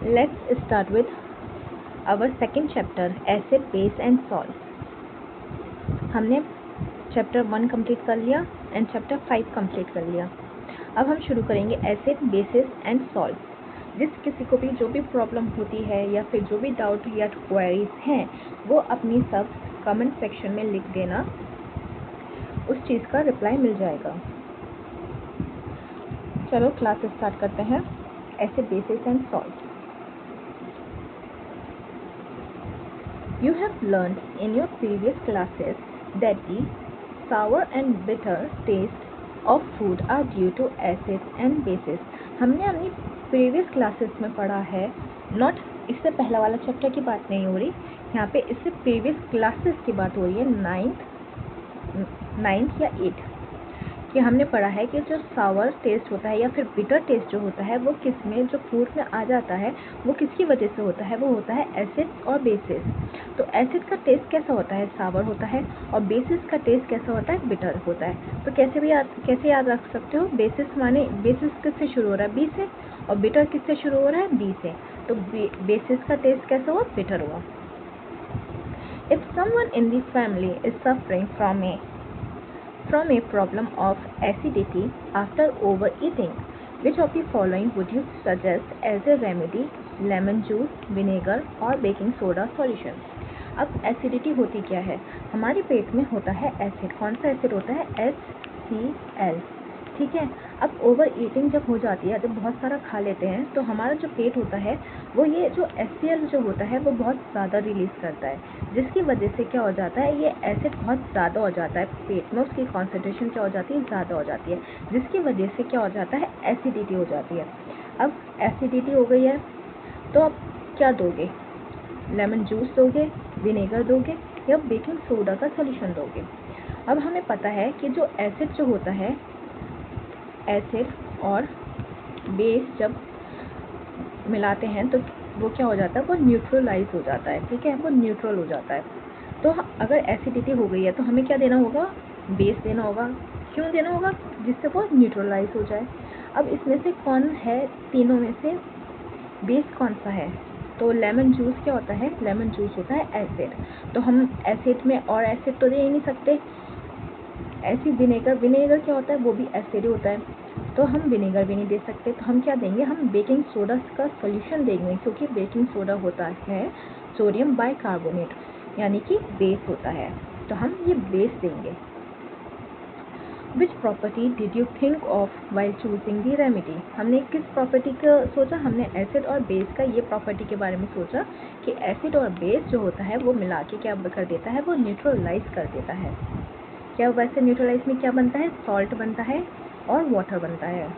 Let's start with our second chapter, acid, base and salt. हमने chapter 1 complete कर लिया and chapter 5 complete कर लिया. अब हम शुरू करेंगे एसिड, बेसिस एंड सॉल्ट. जिस किसी को भी जो भी प्रॉब्लम होती है या फिर जो भी डाउट या क्वेरीज हैं वो अपनी सब कमेंट सेक्शन में लिख देना, उस चीज़ का रिप्लाई मिल जाएगा. चलो क्लास स्टार्ट करते हैं. Acid, basis and salt. You have learned in your previous classes that the sour and bitter taste of food are due to acids and bases. हमने अपनी प्रीवियस क्लासेस में पढ़ा है, नॉट इससे पहला वाला चैप्टर की बात नहीं हो रही, यहाँ पे इससे प्रीवियस क्लासेस की बात हो रही है, नाइन्थ या 8th कि हमने पढ़ा है कि जो सावर टेस्ट होता है या फिर बिटर टेस्ट जो होता है वो किस में, जो फूड में आ जाता है वो किसकी वजह से होता है, वो होता है एसिड और बेसिस. तो एसिड का टेस्ट कैसा होता है, सावर होता है, और बेसिस का टेस्ट कैसा होता है, बिटर होता है. तो कैसे याद रख सकते हो, बेसिस माने बेसिस किससे शुरू हो रहा है, बी से, और बिटर किससे शुरू हो रहा है, बी से. तो बेसिस का टेस्ट कैसा हुआ, बिटर हुआ. If someone in the family is suffering from a problem of acidity after overeating, which of the following would you suggest as a remedy? Lemon juice, vinegar or baking soda solution. अब acidity होती क्या है, हमारे पेट में होता है acid. कौन सा एसिड होता है, HCl. ठीक है. अब ओवर ईटिंग जब हो जाती है, जब बहुत सारा खा लेते हैं तो हमारा जो पेट होता है वो ये जो HCl जो होता है वो बहुत ज़्यादा रिलीज़ करता है, जिसकी वजह से क्या हो जाता है, ये एसिड बहुत ज़्यादा हो जाता है पेट में, उसकी कॉन्सेंट्रेशन क्या हो जाती है, ज़्यादा हो जाती है, जिसकी वजह से क्या हो जाता है, एसिडिटी हो जाती है. अब एसिडिटी हो गई है तो अब क्या दोगे, लेमन जूस दोगे, विनेगर दोगे या बेकिंग सोडा का सोल्यूशन दोगे. अब हमें पता है कि जो एसिड जो होता है, एसिड और बेस जब मिलाते हैं तो वो क्या हो जाता है, वो न्यूट्रलाइज हो जाता है. ठीक है, वो न्यूट्रल हो जाता है. तो अगर एसिडिटी हो गई है तो हमें क्या देना होगा, बेस देना होगा. क्यों देना होगा, जिससे वो न्यूट्रलाइज हो जाए. अब इसमें से कौन है, तीनों में से बेस कौन सा है, तो लेमन जूस क्या होता है, लेमन जूस होता है एसिड. तो हम एसिड में और एसिड तो दे ही नहीं सकते. ऐसी विनेगर क्या होता है, वो भी एसिड होता है, तो हम विनेगर भी नहीं दे सकते. तो हम क्या देंगे, हम बेकिंग सोडा का सोल्यूशन देंगे, क्योंकि बेकिंग सोडा होता है सोडियम बाइकार्बोनेट, यानी कि बेस होता है. तो हम ये बेस देंगे. Which property did you think of while choosing the remedy. हमने किस प्रॉपर्टी का सोचा, हमने एसिड और बेस का ये प्रॉपर्टी के बारे में सोचा कि एसिड और बेस जो होता है वो मिला के क्या कर देता है, वो न्यूट्रलाइज कर देता है. क्या वैसे न्यूट्रलाइज में क्या बनता है, सॉल्ट बनता है और वाटर बनता है.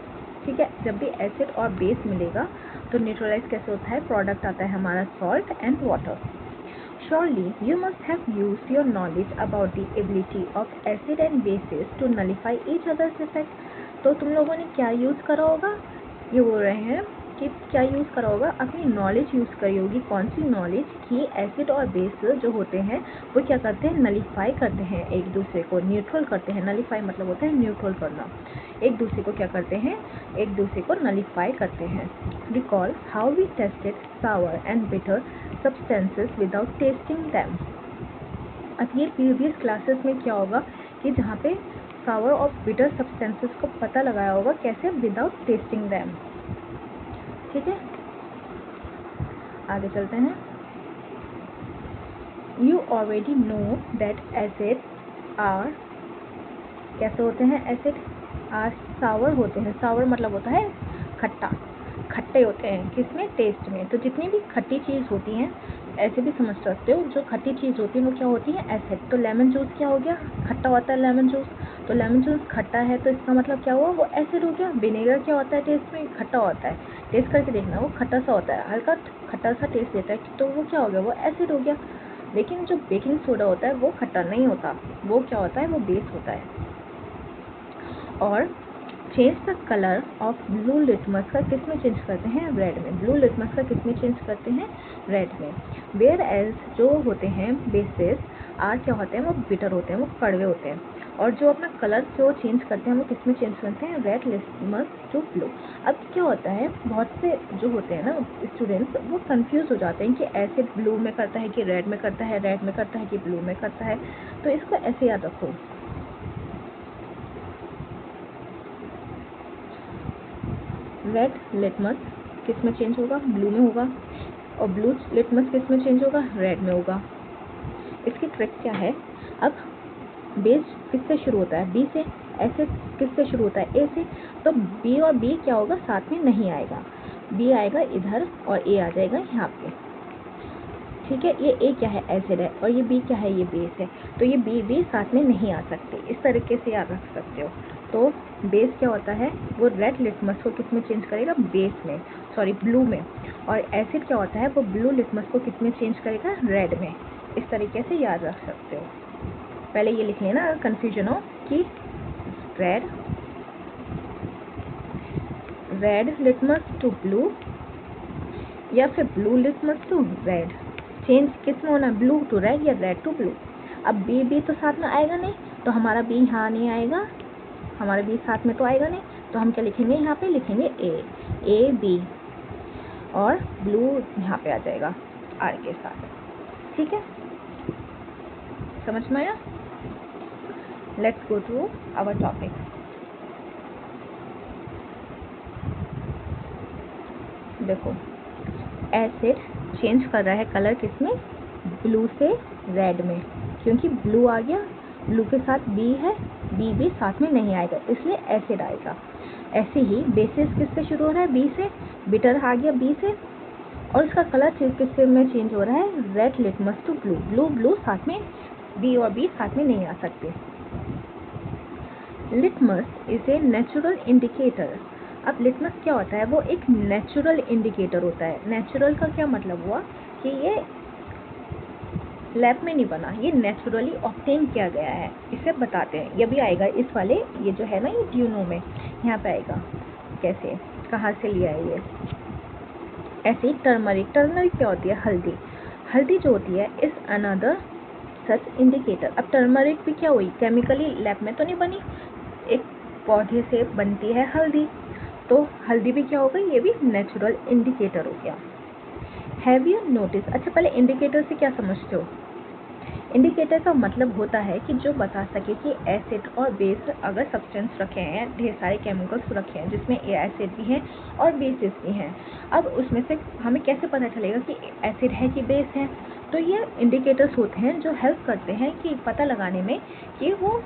ठीक है, जब भी एसिड और बेस मिलेगा तो न्यूट्रलाइज कैसे होता है, प्रोडक्ट आता है हमारा salt and water. Surely you must have used your knowledge about the ability of acid and bases to nullify each other's effect. तो तुम लोगों ने क्या यूज़ करा होगा, ये बोल रहे हैं कि क्या यूज़ करा होगा, अपनी नॉलेज यूज़ करी होगी. कौन सी नॉलेज, कि एसिड और बेस जो होते हैं वो क्या करते हैं, नलीफाई करते हैं, एक दूसरे को न्यूट्रल करते हैं. नलीफाई मतलब होता है न्यूट्रल करना, एक दूसरे को क्या करते हैं, एक दूसरे को नलीफाई करते हैं. Recall how we tested sour and bitter substances without testing them. अब ये प्रीवियस क्लासेस में क्या होगा कि जहाँ पे सावर और बिटर सब्सटेंसेस को पता लगाया होगा, कैसे, विदाउट टेस्टिंग दैम. ठीक है, आगे चलते हैं. You already know that acid are, कैसे होते हैं, एसिड आर सावर होते हैं. सावर मतलब होता है खट्टा, खट्टे होते हैं किसमें, टेस्ट में. तो जितनी भी खट्टी चीज़ होती हैं, ऐसे भी समझ सकते हो, जो खट्टी चीज़ होती है वो क्या होती है, एसिड. तो लेमन जूस क्या हो गया, खट्टा होता है लेमन जूस. तो लेमन जूस खट्टा है तो इसका मतलब क्या हुआ, वो एसिड हो गया. विनेगर क्या होता है, टेस्ट में खट्टा होता है, टेस्ट करके देखना, वो खट्टा सा होता है, हल्का खट्टा सा टेस्ट देता है, तो वो क्या हो गया, वो एसिड हो गया. लेकिन जो बेकिंग सोडा होता है वो खट्टा नहीं होता, वो क्या होता है, वो बेस होता है. और change the colour of blue litmus का किस में चेंज करते हैं, रेड में. ब्लू लिटमस का किस में चेंज करते हैं, रेड में. वेयर एज जो होते हैं बेसेस आर क्या होते हैं, वो बिटर होते हैं, वो कड़वे होते हैं. और जो अपना कलर जो चेंज करते हैं वो किस में चेंज करते हैं, रेड लिटमस टू ब्लू। अब क्या होता है, बहुत से जो होते हैं ना स्टूडेंट्स वो कंफ्यूज हो जाते हैं कि एसिड ब्लू में करता है कि रेड में करता है, रेड में करता है कि ब्लू में करता है। तो इसको ऐसे याद रखो, रेड लिटमस किस में चेंज होगा, ब्लू में होगा, और ब्लू लिटमस किस में चेंज होगा, रेड में होगा। इसकी ट्रिक क्या है, अब बेस किससे शुरू होता है, बी से, एसिड किससे शुरू होता है, ए से, तो बी और बी क्या होगा, साथ में नहीं आएगा, बी आएगा इधर और ए आ जाएगा यहाँ पे। ठीक है, ये ए क्या है, एसिड है, और ये बी क्या है, ये बेस है, तो ये बी बी साथ में नहीं आ सकते। इस तरीके से याद रख सकते हो। तो बेस क्या होता है, वो रेड लिटमस को किस में चेंज करेगा, बेस में, सॉरी ब्लू में, और एसिड क्या होता है, वो ब्लू लिटमस को किस में चेंज करेगा, रेड में। इस तरीके से याद रख सकते हो। पहले ये लिख लेना, कंफ्यूजन हो कि रेड लिटमस टू ब्लू या फिर blue litmus to red, change किस में होना, ब्लू टू रेड या रेड टू ब्लू। अब बी बी तो साथ में आएगा नहीं, तो हमारा बी यहाँ नहीं आएगा, हमारा बी साथ में तो आएगा नहीं, तो हम क्या लिखेंगे, यहाँ पे लिखेंगे ए बी, और ब्लू यहाँ पे आ जाएगा आर के साथ। ठीक है, समझ में आया। Let's go to our topic. देखो, एसिड चेंज कर रहा है कलर किसमें, ब्लू से रेड में, क्योंकि ब्लू आ गया, ब्लू के साथ बी है, बी भी साथ में नहीं आएगा, इसलिए एसिड आएगा। ऐसे ही बेसिस किससे शुरू हो रहा है, बी से, बिटर आ गया बी से, और इसका कलर किससे में चेंज हो रहा है, red litmus to blue, blue blue साथ में, बी और बी साथ में नहीं आ सकते। Litmus is a natural indicator. अब लिटमस क्या होता है, वो एक नेचुरल इंडिकेटर होता है। नेचुरल का क्या मतलब हुआ कि ये लैब में नहीं बना, ये नेचुरली ऑब्टेन किया गया है। इसे बताते हैं, ये भी आएगा इस वाले, ये जो है ना ये ड्यूनो में यहाँ पे आएगा, कैसे कहाँ से लिया है ये। ऐसे ही टर्मरिक क्या होती है, हल्दी, हल्दी जो होती है इज अनदर सच इंडिकेटर। अब टर्मरिक भी क्या हुई, केमिकली लैब में तो नहीं बनी, एक पौधे से बनती है हल्दी, तो हल्दी भी क्या हो गई, ये भी नेचुरल इंडिकेटर हो गया। हैव यू नोटिस, अच्छा पहले इंडिकेटर से क्या समझते हो। इंडिकेटर का मतलब होता है कि जो बता सके कि एसिड और बेस अगर सब्सटेंस रखे हैं, ढेर सारे केमिकल्स रखे हैं जिसमें एसिड भी हैं और बेसिस भी हैं, अब उसमें से हमें कैसे पता चलेगा कि एसिड है कि बेस है। तो ये इंडिकेटर्स होते हैं जो हेल्प करते हैं कि पता लगाने में कि वो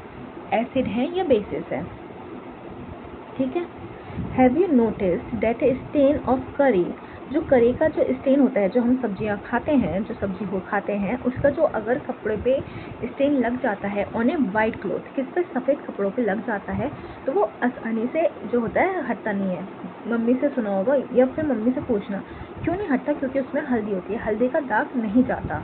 एसिड है या बेसिस है। ठीक है, have you notice that a stain of curry, जो करी का जो स्टेन होता है, जो हम सब्जियां खाते हैं, जो सब्जी को खाते हैं, उसका जो अगर कपड़े पे स्टेन लग जाता है ऑन ए वाइट क्लॉथ, किस पे, सफ़ेद कपड़ों पे लग जाता है, तो वो आसानी से जो होता है हटता नहीं है। मम्मी से सुना होगा या फिर मम्मी से पूछना क्यों नहीं हटता, क्योंकि उसमें हल्दी होती है, हल्दी का दाग नहीं जाता,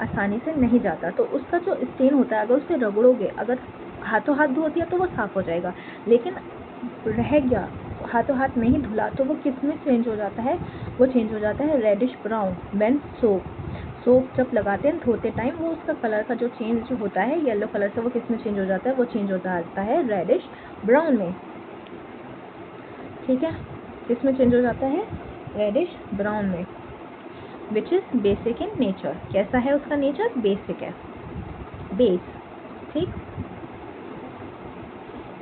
आसानी से नहीं जाता। तो उसका जो स्टेन होता है अगर उसे रगड़ोगे, अगर हाथों हाथ धो दिया तो वो साफ़ हो जाएगा, लेकिन रह गया हाथों हाथ नहीं धुला तो वो किस में चेंज हो जाता है, वो चेंज हो जाता है रेडिश ब्राउन। व्हेन सोप जब लगाते हैं धोते टाइम, वो उसका कलर का जो चेंज जो होता है येलो कलर से, वो किस में चेंज हो जाता है, वो चेंज हो जाता है रेडिश ब्राउन में। ठीक है, किस में चेंज हो जाता है, रेडिश ब्राउन में, which is basic in nature. कैसा है उसका नेचर, बेसिक है, बेस। ठीक,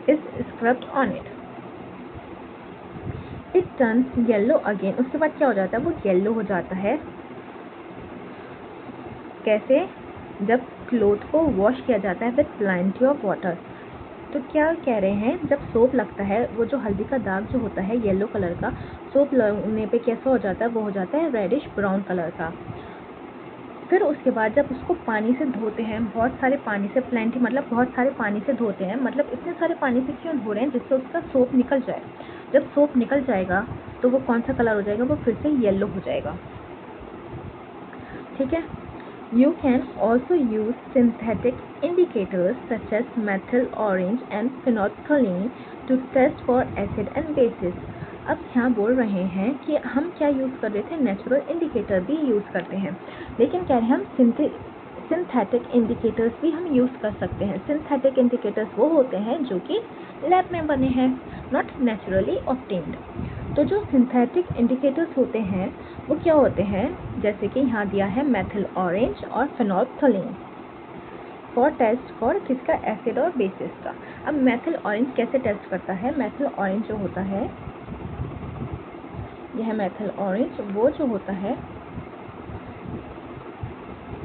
is scrubbed on it, it turns yellow again. उसके बाद क्या हो जाता है, वो येलो हो जाता है। कैसे, जब क्लोथ को वॉश किया जाता है विद प्लेंटी ऑफ वाटर। तो क्या कह रहे हैं, जब सोप लगता है, वो जो हल्दी का दाग जो होता है येलो कलर का, सोप लगने पे कैसा हो जाता है, वो हो जाता है रेडिश ब्राउन कलर का। फिर उसके बाद जब उसको पानी से धोते हैं, बहुत सारे पानी से, प्लेंटी मतलब बहुत सारे पानी से धोते हैं, मतलब इतने सारे पानी से क्यों धो रहे हैं, जिससे उसका सोप निकल जाए। जब सोप निकल जाएगा तो वो कौन सा कलर हो जाएगा, वो फिर से येलो हो जाएगा। ठीक है, you can also use synthetic indicators such as methyl orange and phenolphthalein to test for acid and bases. अब यहाँ बोल रहे हैं कि हम क्या यूज़ कर रहे थे, नेचुरल इंडिकेटर भी यूज़ करते हैं, लेकिन कह रहे हैं हम सिंथेटिक इंडिकेटर्स भी हम यूज़ कर सकते हैं। सिंथेटिक इंडिकेटर्स वो होते हैं जो कि लैब में बने हैं, नॉट नेचुरली ऑब्टेन्ड। तो जो सिंथेटिक इंडिकेटर्स होते हैं वो क्या होते हैं, जैसे कि यहाँ दिया है मेथिल ऑरेंज और फेनोल्फ्थलीन फॉर टेस्ट फॉर किसका, एसिड और बेसिस का। अब मेथिल ऑरेंज कैसे टेस्ट करता है, मेथिल ऑरेंज जो होता है, यह मेथिल ऑरेंज वो जो होता है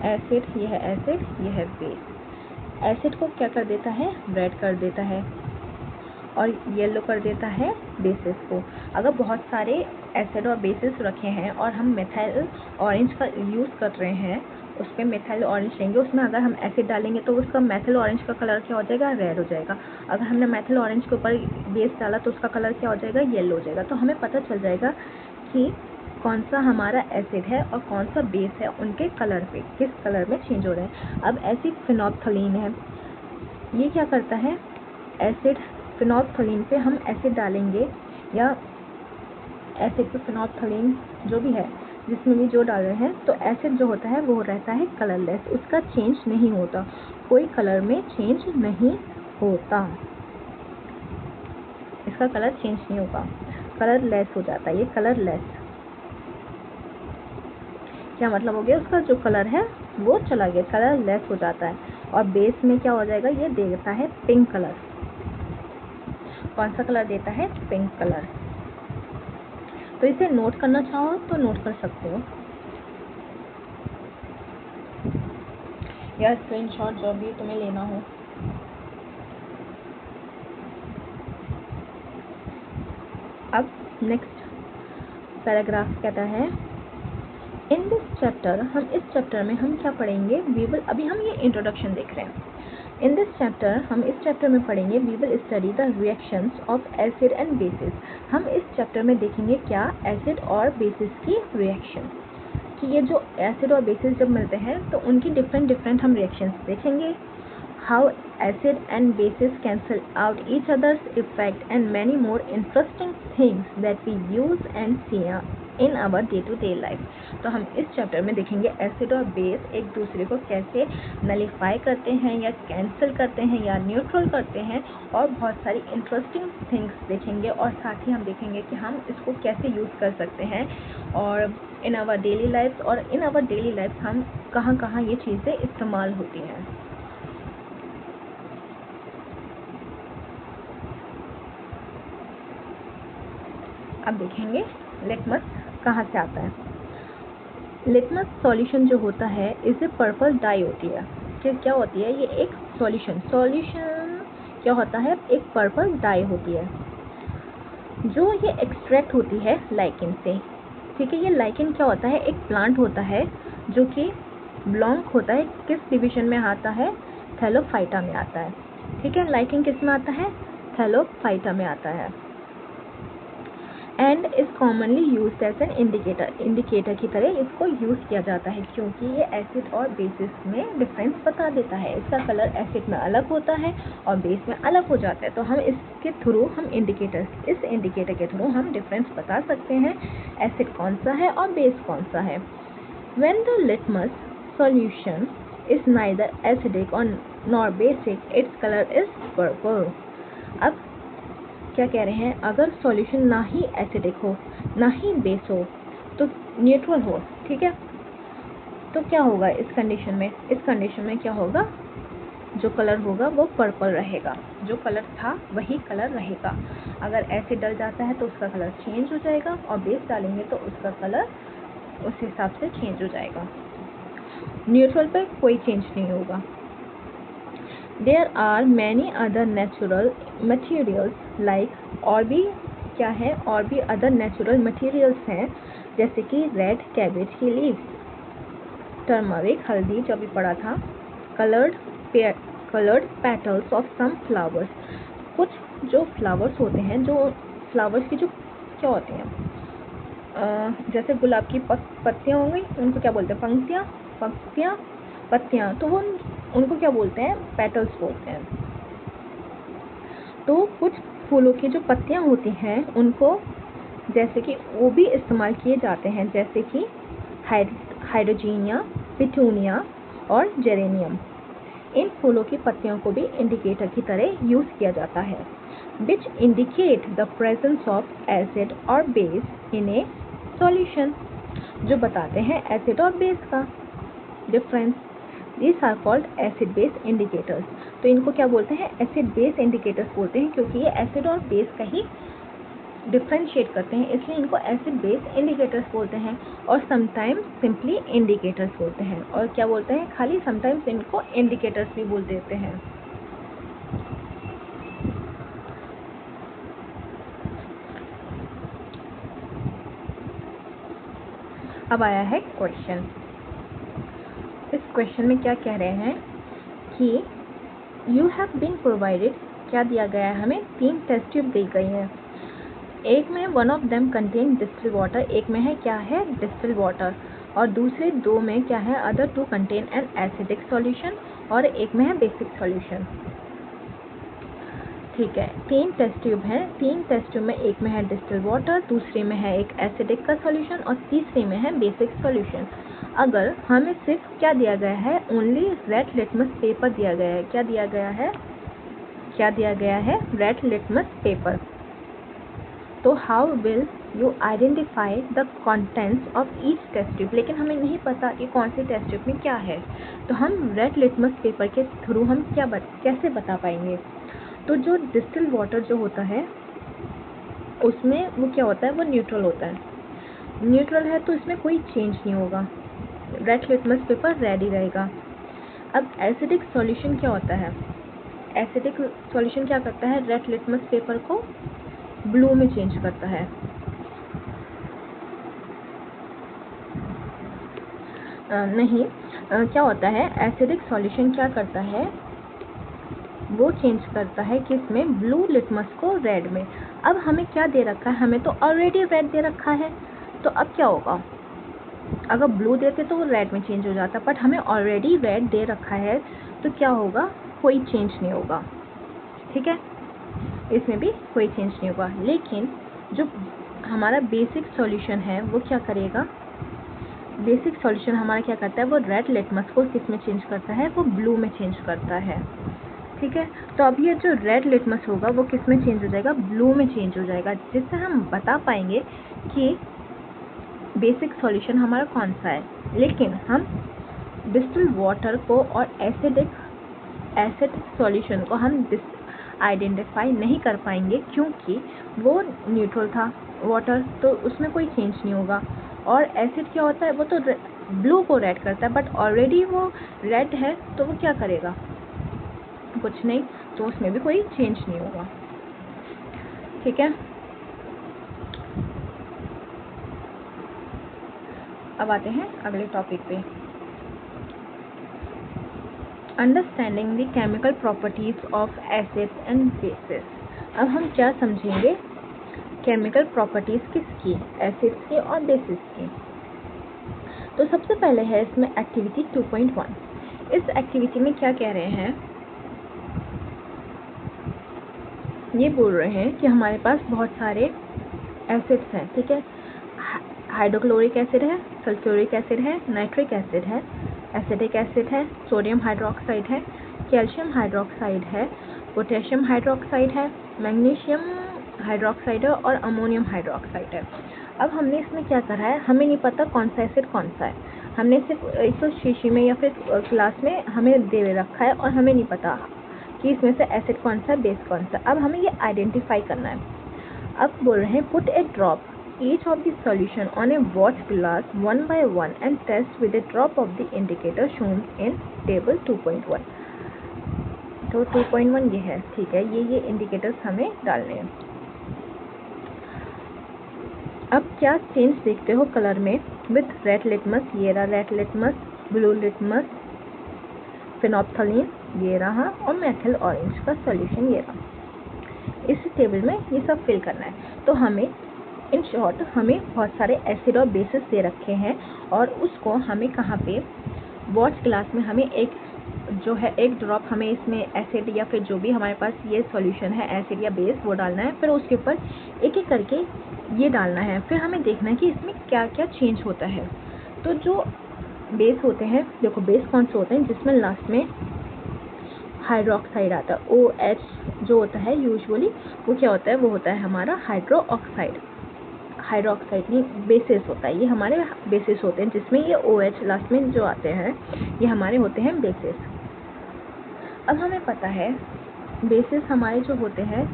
एसिड, यह एसिड, यह बेस। एसिड को क्या कर देता है, रेड कर देता है और येलो कर देता है बेसिस को। अगर बहुत सारे एसिड और बेसिस रखे हैं और हम मेथिल ऑरेंज का यूज़ कर रहे हैं, उस पर मेथिल ऑरेंज लेंगे, उसमें अगर हम एसिड डालेंगे तो उसका मेथिल ऑरेंज का कलर क्या हो जाएगा, रेड हो जाएगा। अगर हमने मेथिल ऑरेंज के ऊपर बेस डाला तो उसका कलर क्या हो जाएगा, येलो हो जाएगा। तो हमें पता चल जाएगा कि कौन सा हमारा एसिड है और कौन सा बेस है, उनके कलर पे किस कलर में चेंज हो रहे हैं। अब एसिड फेनोल्फ्थलीन है, ये क्या करता है, एसिड फेनोल्फ्थलीन पे हम एसिड डालेंगे या एसिड पे फेनोल्फ्थलीन जो भी है जिसमें भी जो डाल रहे हैं, तो एसिड जो होता है वो रहता है कलरलेस, उसका चेंज नहीं होता, कोई कलर में चेंज नहीं होता, इसका कलर चेंज नहीं होगा, कलरलेस हो जाता है, ये कलरलेस। क्या मतलब हो गया, उसका जो कलर है वो चला गया, कलरलेस हो जाता है। और बेस में क्या हो जाएगा, ये देता है पिंक कलर। कौन सा कलर देता है, पिंक कलर। तो इसे नोट करना चाहो तो नोट कर सकते हो या स्क्रीनशॉट जो भी तुम्हें लेना हो। अब नेक्स्ट पैराग्राफ कहता है, इन दिस चैप्टर, हम इस चैप्टर में हम क्या पढ़ेंगे, वी विल, अभी हम ये इंट्रोडक्शन देख रहे हैं। इन दिस चैप्टर, हम इस चैप्टर में पढ़ेंगे, we will study the reactions of acid and bases. हम इस चैप्टर में देखेंगे क्या, एसिड और बेसिस की रिएक्शन, कि ये जो एसिड और बेसिस जब मिलते हैं तो उनकी डिफरेंट हम रिएक्शंस देखेंगे। How acid and bases cancel out each others effect and many more interesting things that we use and see in our day to day life. तो हम इस चैप्टर में देखेंगे एसिड और बेस एक दूसरे को कैसे नलीफाई करते हैं या कैंसिल करते हैं या न्यूट्रल करते हैं, और बहुत सारी इंटरेस्टिंग थिंग्स देखेंगे, और साथ ही हम देखेंगे कि हम इसको कैसे यूज़ कर सकते हैं और इन आवर डेली लाइफ, और इन आवर डेली लाइफ हम कहाँ कहाँ ये चीज़ें इस्तेमाल होती हैं। अब देखेंगे लिटमस कहाँ से आता है। लिटमस सॉल्यूशन जो होता है, इसे पर्पल डाई होती है, कि क्या होती है, ये एक सॉल्यूशन क्या होता है, एक पर्पल डाई होती है जो ये एक्सट्रैक्ट होती है लाइकेन से। ठीक है, ये लाइकेन क्या होता है, एक प्लांट होता है जो कि बिलोंग होता है, किस डिवीजन में आता है, थैलोफाइटा में आता है। ठीक है, लाइकेन किस में आता है, थैलोफाइटा में आता है। And is commonly use as an indicator की तरह इसको यूज़ किया जाता है, क्योंकि ये एसिड और बेसिस में डिफरेंस बता देता है। इसका कलर एसिड में अलग होता है और बेस में अलग हो जाता है, तो हम इसके थ्रू हम इस इंडिकेटर के थ्रू हम डिफरेंस बता सकते हैं, एसिड कौन सा है और बेस कौन सा है। When the litmus solution is neither acidic और nor basic, its colour is purple. अब क्या कह रहे हैं, अगर सॉल्यूशन ना ही एसिडिक हो ना ही बेस हो, तो न्यूट्रल हो, ठीक है, तो क्या होगा इस कंडीशन में, इस कंडीशन में क्या होगा, जो कलर होगा वो पर्पल रहेगा, जो कलर था वही कलर रहेगा। अगर एसिड डल जाता है तो उसका कलर चेंज हो जाएगा, और बेस डालेंगे तो उसका कलर उस हिसाब से चेंज हो जाएगा, न्यूट्रल पे कोई चेंज नहीं होगा। There are many other natural materials like, और भी क्या है, और भी अदर नेचुरल मटेरियल्स हैं, जैसे कि रेड कैबेज की लीव्स, टर्मरिक हल्दी जो भी पड़ा था, coloured petals of some flowers, कुछ जो फ्लावर्स होते हैं, जो फ्लावर्स की जो क्या होते हैं, जैसे गुलाब की पत्तियाँ हो गई, उनको क्या बोलते हैं, पत्तियाँ, तो वो उनको क्या बोलते हैं, पेटल्स बोलते हैं। तो कुछ फूलों की जो पत्तियाँ होती हैं उनको जैसे कि वो भी इस्तेमाल किए जाते हैं, जैसे कि हाइड्रोजीनिया, पिटूनिया और जेरेनियम। इन फूलों की पत्तियों को भी इंडिकेटर की तरह यूज़ किया जाता है, which indicate the presence of acid और बेस इन ए सॉल्यूशन, जो बताते हैं एसिड और बेस का difference. These are called acid base indicators। तो इनको क्या बोलते हैं? एसिड बेस इंडिकेटर्स बोलते हैं, क्योंकि ये एसिड और बेस का ही डिफ्रेंशिएट करते हैं, इसलिए इनको एसिड बेस इंडिकेटर्स बोलते हैं। और समटाइम्स सिंपली इंडिकेटर्स बोलते हैं, और क्या बोलते हैं? खाली समटाइम्स इनको इंडिकेटर्स भी बोल देते हैं। अब आया है क्वेश्चन। इस क्वेश्चन में क्या कह रहे हैं कि यू हैव बीन प्रोवाइडेड, क्या दिया गया है हमें? 3 टेस्ट ट्यूब दी गई है। एक में one of them contain distil water, एक में है क्या है? डिस्टिल वाटर, और दूसरे 2 में क्या है? Other 2 contain an acidic solution, और एक में है बेसिक सॉल्यूशन। ठीक है, 3 टेस्ट ट्यूब हैं। 3 टेस्ट ट्यूब में एक में है डिस्टिल वाटर, दूसरे में है एक एसिडिक का सॉल्यूशन, और तीसरे में है बेसिक सॉल्यूशन। अगर हमें सिर्फ क्या दिया गया है? ओनली रेड लिटमस पेपर दिया गया है। क्या दिया गया है? क्या दिया गया है? Red litmus paper. तो how will you identify the contents of each test tube? लेकिन हमें नहीं पता कि कौन सी टेस्ट ट्यूब में क्या है, तो हम रेड लिटमस पेपर के थ्रू हम कैसे बता पाएंगे? तो जो डिस्टिल वाटर जो होता है उसमें वो क्या होता है? वो न्यूट्रल होता है। न्यूट्रल है तो इसमें कोई चेंज नहीं होगा, रेड लिटमस पेपर रेड ही रहेगा। अब एसिडिक सॉल्यूशन क्या होता है? एसिडिक सॉल्यूशन क्या करता है? रेड लिटमस पेपर को ब्लू में चेंज करता है। क्या होता है? एसिडिक सॉल्यूशन क्या करता है? वो चेंज करता है किसमें? ब्लू लिटमस को रेड में। अब हमें क्या दे रखा है? हमें तो ऑलरेडी रेड दे रखा है, तो अब क्या होगा? अगर ब्लू देते तो वो रेड में चेंज हो जाता, बट हमें ऑलरेडी रेड दे रखा है, तो क्या होगा? कोई चेंज नहीं होगा। ठीक है, इसमें भी कोई चेंज नहीं होगा। लेकिन जो हमारा बेसिक सॉल्यूशन है वो क्या करेगा? बेसिक सॉल्यूशन हमारा क्या करता है? वो रेड लिटमस को किस में चेंज करता है? वो ब्लू में चेंज करता है। ठीक है, तो अब ये जो रेड लिटमस होगा वो किस में चेंज हो जाएगा? ब्लू में चेंज हो जाएगा, जिससे हम बता पाएंगे कि बेसिक सॉल्यूशन हमारा कौन सा है। लेकिन हम डिस्टिल वाटर को और एसिड सॉल्यूशन को हम आइडेंटिफाई नहीं कर पाएंगे, क्योंकि वो न्यूट्रल था वाटर, तो उसमें कोई चेंज नहीं होगा। और एसिड क्या होता है? वो तो ब्लू को रेड करता है, बट ऑलरेडी वो रेड है, तो वो क्या करेगा? कुछ नहीं, तो उसमें भी कोई चेंज नहीं होगा। ठीक है, अब आते हैं अगले टॉपिक पे, understanding the chemical properties of acids and bases. अब हम क्या समझेंगे? केमिकल प्रॉपर्टीज किसकी? एसिड्स की और बेसिस की। तो सबसे पहले है इसमें एक्टिविटी 2.1। इस एक्टिविटी में क्या कह रहे हैं? ये बोल रहे हैं कि हमारे पास बहुत सारे एसिड्स हैं। ठीक है, हाइड्रोक्लोरिक एसिड है, सल्फ्यूरिक एसिड है, नाइट्रिक एसिड है, एसिटिक एसिड है, सोडियम हाइड्रोक्साइड है, कैल्शियम हाइड्रोक्साइड है, पोटेशियम हाइड्रोक्साइड है, मैग्नीशियम हाइड्रोक्साइड है, और अमोनियम हाइड्रोक्साइड है। अब हमने इसमें क्या करा है? हमें नहीं पता कौन सा एसिड कौन सा है। हमने सिर्फ इस शीशी में या फिर क्लास में हमें दे रखा है, और हमें नहीं पता कि इसमें से एसिड कौन सा, बेस कौन सा। अब हमें ये आइडेंटिफाई करना है। अब बोल रहे हैं put A drop each of the solution on a watch glass one by one and test with a drop of the indicator shown in table 2.1। तो 2.1 ये है। ठीक है, ये इंडिकेटर्स हमें डालने हैं। अब क्या चेंज देखते हो कलर में? विथ रेड लिटमस, ये रहा red litmus, blue litmus, phenolphthalein ये रहा, और मेथिल ऑरेंज का सॉल्यूशन ये रहा। इस टेबल में ये सब फिल करना है। तो हमें इन शॉर्ट हमें बहुत सारे एसिड और बेसिस दे रखे हैं, और उसको हमें कहाँ पे? वॉच ग्लास में हमें एक जो है एक ड्रॉप हमें इसमें एसिड या फिर जो भी हमारे पास ये सॉल्यूशन है एसिड या बेस वो डालना है। फिर उसके ऊपर एक एक करके ये डालना है। फिर हमें देखना है कि इसमें क्या क्या चेंज होता है। तो जो बेस होते हैं, देखो बेस कौन से होते हैं जिसमें लास्ट में हाइड्रोक्साइड आता है। OH जो होता है यूजुअली वो क्या होता है, वो होता है हमारा हाइड्रोक्साइड। हाइड्रोक्साइड नहीं, बेसिस होता है, ये हमारे बेसिस होते हैं जिसमें ये OH लास्ट में जो आते हैं ये हमारे होते हैं बेसिस। अब हमें पता है बेसिस हमारे जो होते हैं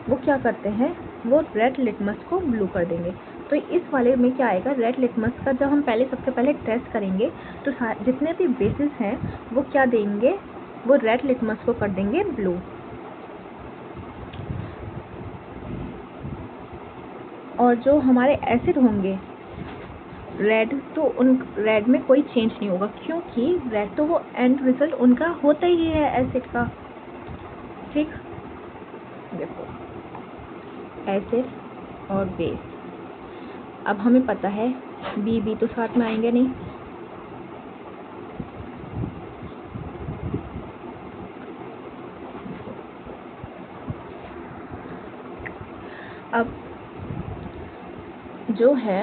वो क्या करते हैं, वो रेड लिटमस को ब्लू कर देंगे। तो इस वाले में क्या आएगा, रेड लिटमस का जब हम सबसे पहले टेस्ट करेंगे तो जितने भी बेसिस हैं वो क्या देंगे, वो रेड लिटमस को कर देंगे ब्लू। और जो हमारे एसिड होंगे रेड, तो उन रेड में कोई चेंज नहीं होगा, क्योंकि रेड तो वो एंड रिजल्ट उनका होता ही है एसिड का। ठीक, देखो एसिड और बेस, अब हमें पता है बी तो साथ में आएंगे नहीं, अब जो है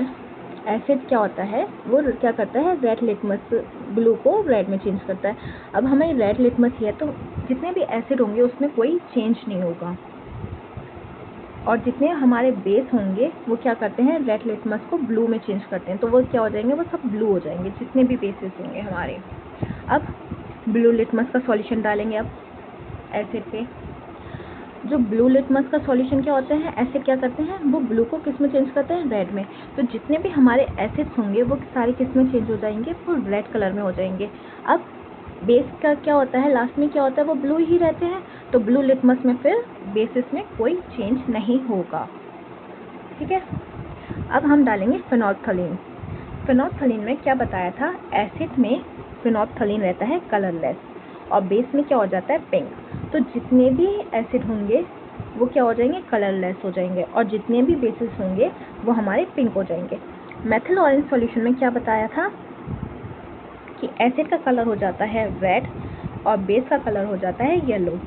एसिड क्या होता है, वो क्या करता है, रेड लिटमस ब्लू को रेड में चेंज करता है। अब हमें रेड लिटमस है तो जितने भी एसिड होंगे उसमें कोई चेंज नहीं होगा, और जितने हमारे बेस होंगे वो क्या करते हैं, रेड लिटमस को ब्लू में चेंज करते हैं, तो वो क्या हो जाएंगे, वो सब ब्लू हो जाएंगे जितने भी बेसिस होंगे हमारे। अब ब्लू लिटमस का सॉल्यूशन डालेंगे अब एसिड पे। जो ब्लू लिटमस का सॉल्यूशन क्या होता है, एसिड क्या करते हैं, वो ब्लू को किस में चेंज करते हैं, रेड में। तो जितने भी हमारे एसिड्स होंगे वो सारे किस में चेंज हो जाएंगे, वो रेड कलर में हो जाएंगे। अब बेस का क्या होता है, लास्ट में क्या होता है, वो ब्लू ही रहते हैं, तो ब्लू लिटमस में फिर बेसिस में कोई चेंज नहीं होगा। ठीक है, अब हम डालेंगे फिनोल्फथलीन। फिनोल्फथलीन में क्या बताया था, एसिड में फिनोल्फथलीन रहता है कलरलेस और बेस में क्या हो जाता है, पिंक। तो जितने भी एसिड होंगे वो क्या हो जाएंगे, कलरलेस हो जाएंगे, और जितने भी बेसिस होंगे वो हमारे पिंक हो जाएंगे। मेथिल ऑरेंज सॉल्यूशन में क्या बताया था कि एसिड का कलर हो जाता है रेड और बेस का कलर हो जाता है येलो।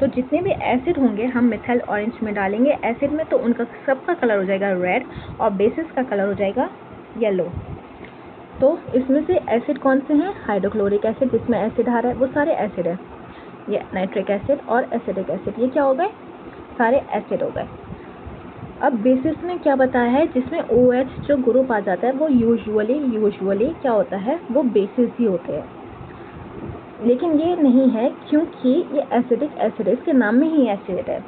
तो जितने भी एसिड होंगे हम मेथिल ऑरेंज में डालेंगे एसिड में, तो उनका सबका कलर हो जाएगा रेड और बेसिस का कलर हो जाएगा येलो। तो इसमें से एसिड कौन से हैं, हाइड्रोक्लोरिक एसिड जिसमें एसिड आ रहा है वो सारे एसिड है, ये नाइट्रिक एसिड और एसिडिक एसिड ये क्या हो गए, सारे एसिड हो गए। अब बेसिस में क्या बताया है, जिसमें OH जो ग्रुप आ जाता है वो यूजुअली क्या होता है, वो बेसिस ही होते हैं, लेकिन ये नहीं है क्योंकि ये एसिडिक एसिड है, इसके नाम में ही एसिड है।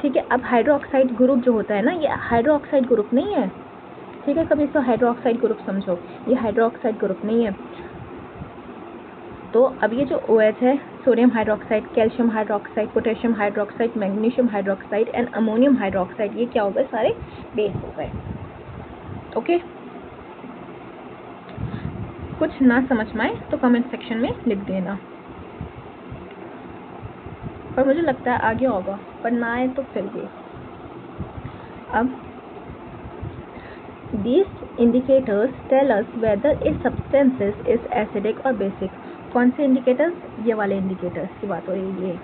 ठीक है, अब हाइड्रोक्साइड ग्रुप जो होता है ना, ये हाइड्रोक्साइड ग्रुप नहीं है। ठीक है, कभी इसको हाइड्रोक्साइड ग्रुप समझो, ये हाइड्रोक्साइड ग्रुप नहीं है। तो अब ये जो OH है, sodium hydroxide, calcium hydroxide, potassium hydroxide, magnesium hydroxide and ammonium hydroxide, ये क्या हो गए, सारे बेस हो गए। ओके, कुछ ना समझ में आए तो कमेंट सेक्शन में लिख देना, पर मुझे लगता है आगे होगा, पर ना आए तो फिर भी। अब these indicators tell us whether a substance is acidic or basic। कौन से इंडिकेटर्स, ये वाले इंडिकेटर्स की बात हो रही है,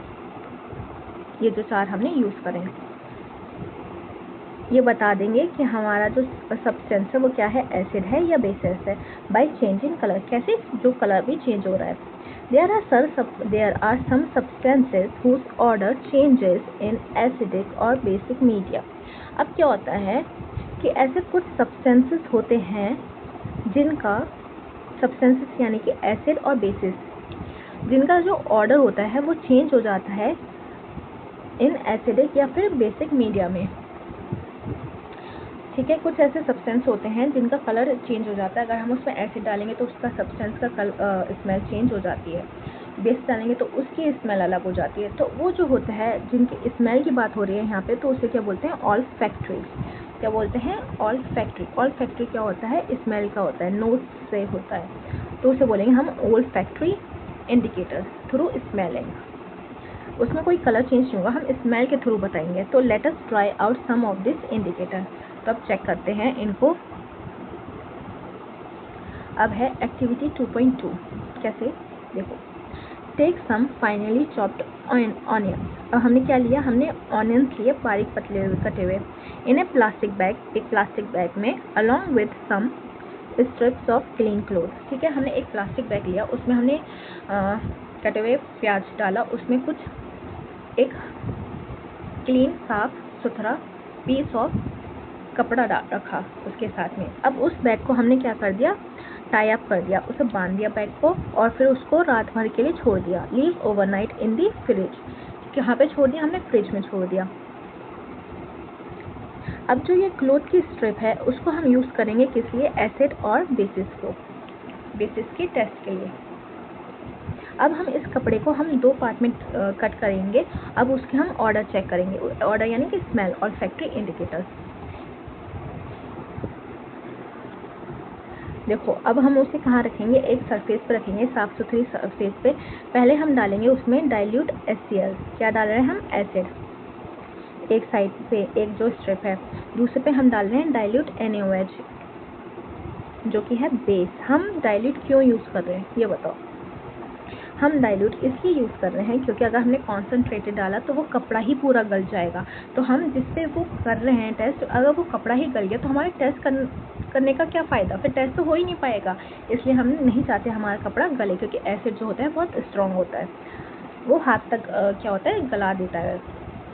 ये जो चार हमने यूज करें, ये बता देंगे कि हमारा जो सब्सटेंस है वो क्या है, एसिड है या बेसिस है, बाय चेंजिंग कलर। कैसे, जो कलर भी चेंज हो रहा है। there are some substances whose order changes in acidic or basic media। अब क्या होता है कि ऐसे कुछ सब्सटेंसेस होते हैं जिनका सब्सटेंसेस यानी कि एसिड और बेसिस, जिनका जो ऑर्डर होता है वो चेंज हो जाता है इन एसिडिक या फिर बेसिक मीडिया में। ठीक है, कुछ ऐसे सब्सटेंस होते हैं जिनका कलर चेंज हो जाता है, अगर हम उसमें एसिड डालेंगे तो उसका सब्सटेंस का स्मेल चेंज हो जाती है, बेस डालेंगे तो उसकी स्मेल अलग हो जाती है। तो वो जो होता है जिनकी स्मेल की बात हो रही है यहाँ पे, तो उसे क्या बोलते हैं, ऑल्फैक्टरी। क्या बोलते हैं, ऑल्फैक्टरी। ऑल्फैक्टरी क्या होता है, स्मेल का होता है, नोज से होता है, तो उसे बोलेंगे हम ऑल्फैक्टरी इंडिकेटर थ्रू स्मेलिंग। उसमें कोई कलर चेंज नहीं होगा, हम स्मेल के थ्रू बताएंगे। तो let us try out some of this indicator. तो अब चेक करते हैं इनको। अब है एक्टिविटी 2.2। कैसे, देखो, take some finely chopped onion. अब हमने क्या लिया, हमने ऑनियंस लिए बारीक पतले कटे हुए, इन ए प्लास्टिक बैग, एक प्लास्टिक बैग में, along with some strips of clean cloth. ठीक है, हमने एक प्लास्टिक बैग लिया, उसमें हमने कटे हुए प्याज डाला, उसमें कुछ एक क्लीन साफ सुथरा पीस ऑफ कपड़ा रखा उसके साथ में। अब उस बैग को हमने क्या कर दिया, टाई अप कर दिया, उसे बांध दिया बैग को, और फिर उसको रात भर के लिए छोड़ दिया। लीव ओवरनाइट इन दी फ्रिज, कहाँ पे छोड़ दिया हमने, फ्रिज में छोड़ दिया। अब जो ये क्लोथ की स्ट्रिप है उसको हम यूज़ करेंगे किस लिए, एसिड और बेसिस के टेस्ट के लिए। अब हम इस कपड़े को हम 2 पार्ट में कट करेंगे। अब उसके हम ऑर्डर चेक करेंगे, ऑर्डर यानी कि स्मेल और फैक्ट्री इंडिकेटर्स। देखो, अब हम उसे कहाँ रखेंगे, एक सरफेस पे रखेंगे, साफ़ सुथरी सरफेस पे। पहले हम डालेंगे उसमें डाइल्यूट HCl। क्या डाल रहे हैं हम, एसिड एक साइड पे, एक जो स्ट्रिप है, दूसरे पे हम डाल रहे हैं डाइल्यूट NaOH जो कि है बेस। हम डाइल्यूट क्यों यूज़ कर रहे हैं ये बताओ। हम डाइल्यूट इसलिए यूज़ कर रहे हैं क्योंकि अगर हमने कॉन्सनट्रेटेड डाला तो वो कपड़ा ही पूरा गल जाएगा। तो हम जिससे वो कर रहे हैं टेस्ट, अगर वो कपड़ा ही गल गया तो हमारे टेस्ट करने का क्या फ़ायदा, फिर टेस्ट तो हो ही नहीं पाएगा। इसलिए हम नहीं चाहते हमारा कपड़ा गले, क्योंकि एसिड जो होता है बहुत स्ट्रॉन्ग होता है, वो हाथ तक क्या होता है, गला देता है।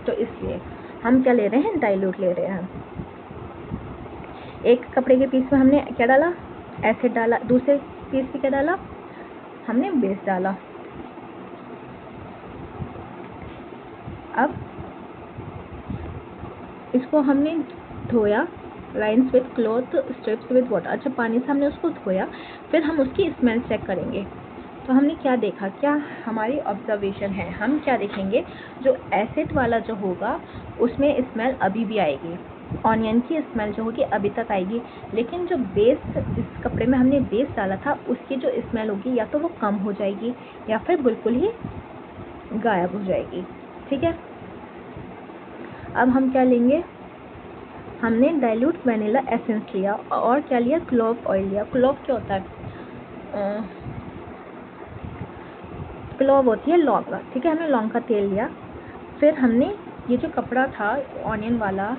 तो इसलिए हम क्या ले रहे हैं, डाइल्यूट ले रहे हैं। एक कपड़े के पीस में हमने क्या डाला, एसिड डाला, दूसरे पीस में क्या डाला, हमने बेस डाला। अब इसको हमने धोया, lines with cloth, strips with water. अच्छा, पानी से हमने उसको धोया, फिर हम उसकी स्मेल चेक करेंगे। तो हमने क्या देखा, क्या हमारी ऑब्जर्वेशन है, हम क्या देखेंगे, जो एसिड वाला जो होगा उसमें स्मेल अभी भी आएगी, ऑनियन की स्मेल जो होगी अभी तक आएगी। लेकिन जो बेस, जिस कपड़े में हमने बेस डाला था उसकी जो स्मेल होगी या तो वो कम हो जाएगी या फिर बिल्कुल ही गायब हो जाएगी। ठीक है, अब हम क्या लेंगे, हमने डाइल्यूट वनीला एसेंस लिया और क्या लिया, क्लोव ऑयल लिया। क्लोव क्या होता है, क्लोव होती है लौंग। ठीक है, हमने लौंग का तेल लिया। फिर हमने ये जो कपड़ा था ऑनियन वाला,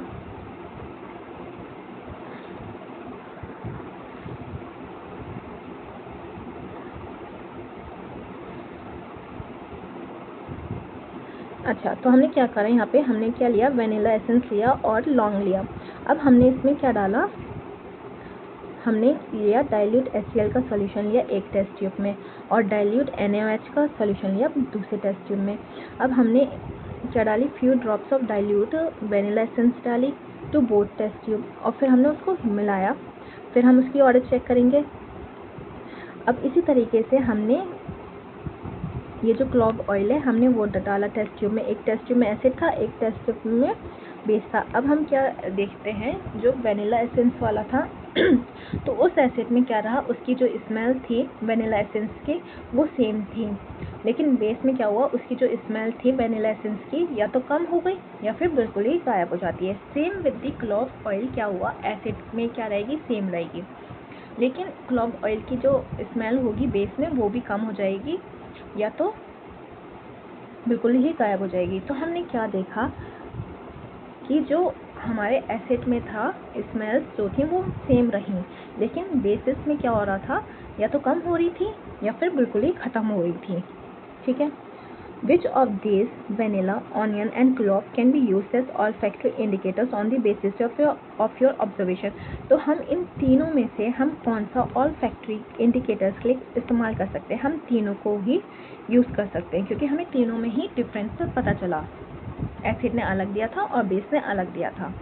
अच्छा, तो हमने क्या करा, यहाँ पे हमने क्या लिया, वनीला एसेंस लिया और लौंग लिया। अब हमने इसमें क्या डाला, हमने लिया डाइल्यूट HCl का सॉल्यूशन लिया एक टेस्ट ट्यूब में, और डाइल्यूट NaOH का सॉल्यूशन लिया दूसरे टेस्ट ट्यूब में। अब हमने क्या डाली, few drops of dilute vanilla essence डाली टू बोथ टेस्ट ट्यूब, और फिर हमने उसको मिलाया। फिर हम उसकी ऑर्डर चेक करेंगे। अब इसी तरीके से हमने ये जो क्लॉव ऑयल है हमने वो डाला टेस्ट ट्यूब में, एक टेस्ट ट्यूब में एसिड था, एक टेस्ट ट्यूब में बेस था। अब हम क्या देखते हैं, जो वनीला एसेंस वाला था तो उस एसिड में क्या रहा, उसकी जो स्मेल थी वनीला एसेंस की वो सेम थी, लेकिन बेस में क्या हुआ, उसकी जो स्मेल थी वनीला एसेंस की या तो कम हो गई या फिर बिल्कुल ही गायब हो जाती है। Same with the clove oil क्या हुआ, एसिड में क्या रहेगी, सेम रहेगी, लेकिन क्लॉव ऑयल की जो स्मेल होगी बेस में वो भी कम हो जाएगी या तो बिल्कुल ही गायब हो जाएगी। तो हमने क्या देखा कि जो हमारे एसिड में था स्मेल्स जो थी वो सेम रहीं, लेकिन बेसिस में क्या हो रहा था, या तो कम हो रही थी या फिर बिल्कुल ही ख़त्म हो रही थी। ठीक है, Which of these, vanilla, onion and clove, can be used as olfactory indicators on the basis of your observation? तो हम इन तीनों में से हम कौन सा olfactory indicators के लिए इस्तेमाल कर सकते हैं, हम तीनों को ही यूज़ कर सकते हैं क्योंकि हमें तीनों में ही डिफरेंस पता चला, एसिड ने अलग दिया था और बेस ने अलग दिया था।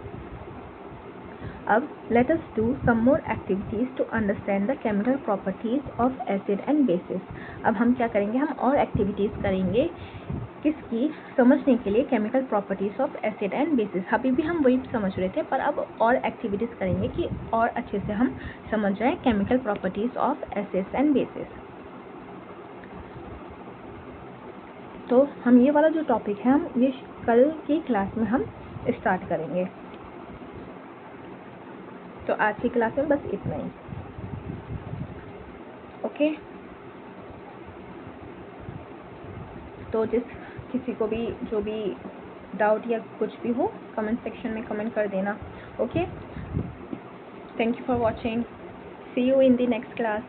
अब let us do some more activities to understand the chemical properties of acid and bases। अब हम क्या करेंगे, हम और एक्टिविटीज़ करेंगे किसकी, समझने के लिए chemical properties of acid and basis. अभी भी हम वही समझ रहे थे पर अब और एक्टिविटीज़ करेंगे कि और अच्छे से हम समझ जाएं chemical properties of acids and bases. तो हम ये वाला जो टॉपिक है हम ये कल की क्लास में हम स्टार्ट करेंगे। तो आज की क्लास में बस इतना ही। ओके, तो किसी को भी जो भी डाउट या कुछ भी हो कमेंट सेक्शन में कमेंट कर देना। Okay, thank you for watching. See you in the next class.